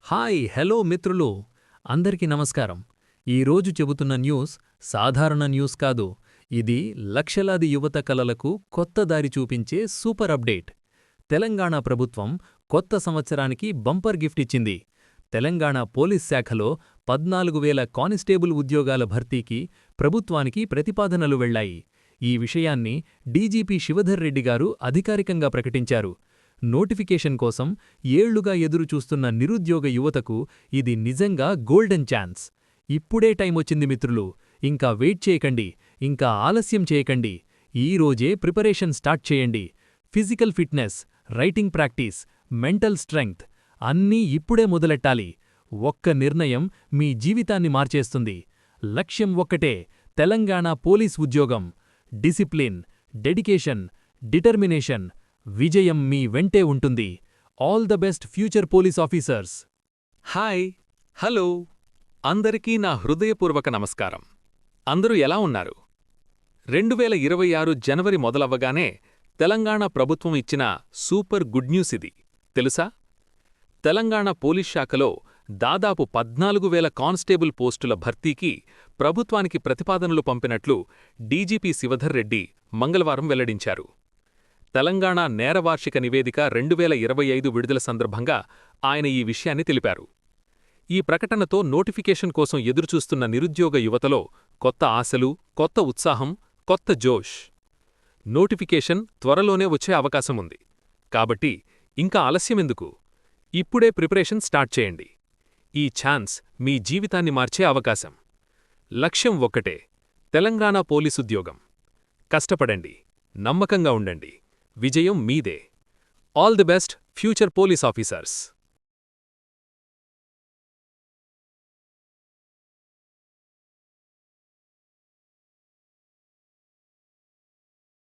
Hi hello మిత్రులు అందరికీ నమస్కారం. ఈరోజు చెబుతున్న న్యూస్ సాధారణ న్యూస్ కాదు. ఇది లక్షలాది యువత కలలకు కొత్త దారి చూపించే సూపర్ అప్డేట్. తెలంగాణ ప్రభుత్వం కొత్త సంవత్సరానికి బంపర్ గిఫ్ట్ ఇచ్చింది. తెలంగాణ పోలీస్ శాఖలో 14,000 కానిస్టేబుల్ ఉద్యోగాల భర్తీకి ప్రభుత్వానికి ప్రతిపాదనలు వెళ్లాయి. ఈ విషయాన్ని డీజీపీ శివధర్ రెడ్డి గారు అధికారికంగా ప్రకటించారు. నోటిఫికేషన్ కోసం ఏళ్లుగా ఎదురుచూస్తున్న నిరుద్యోగ యువతకు ఇది నిజంగా గోల్డెన్ ఛాన్స్. ఇప్పుడే టైమొచ్చింది మిత్రులు. ఇంకా వెయిట్ చేయకండి, ఇంకా ఆలస్యం చేయకండి. ఈ రోజే ప్రిపరేషన్ స్టార్ట్ చేయండి. Physical fitness, writing practice, mental strength అన్నీ ఇప్పుడే మొదలెట్టాలి. ఒక్క నిర్ణయం మీ జీవితాన్ని మార్చేస్తుంది. లక్ష్యం ఒక్కటే, తెలంగాణ పోలీస్ ఉద్యోగం. డిసిప్లిన్, డెడికేషన్, డిటర్మినేషన్, విజయం మీ వెంటే ఉంటుంది. All the best future police officers. Hi hello అందరికీ నా హృదయపూర్వక నమస్కారం. అందరూ ఎలా ఉన్నారు? 2026 జనవరి మొదలవ్వగానే తెలంగాణ ప్రభుత్వం ఇచ్చిన సూపర్ గుడ్ న్యూస్ ఇది తెలుసా? తెలంగాణ పోలీస్ శాఖలో దాదాపు 14,000 కానిస్టేబుల్ పోస్టుల భర్తీకి ప్రభుత్వానికి ప్రతిపాదనలు పంపినట్లు డీజీపీ శివధర్ రెడ్డి మంగళవారం వెల్లడించారు. తెలంగాణ నేరవార్షిక నివేదిక 2025 విడుదల సందర్భంగా ఆయన ఈ విషయాన్ని తెలిపారు. ఈ ప్రకటనతో నోటిఫికేషన్ కోసం ఎదురుచూస్తున్న నిరుద్యోగ యువతలో కొత్త ఆశలు, కొత్త ఉత్సాహం, కొత్త జోష్. నోటిఫికేషన్ త్వరలోనే వచ్చే అవకాశముంది. కాబట్టి ఇంకా ఆలస్యమెందుకు? ఇప్పుడే ప్రిపరేషన్ స్టార్ట్ చేయండి. ఈ ఛాన్స్ మీ జీవితాన్ని మార్చే అవకాశం. లక్ష్యం ఒక్కటే, తెలంగాణ పోలీసుద్యోగం. కష్టపడండి, నమ్మకంగా ఉండండి. విజయం మీదే. All the best future police officers.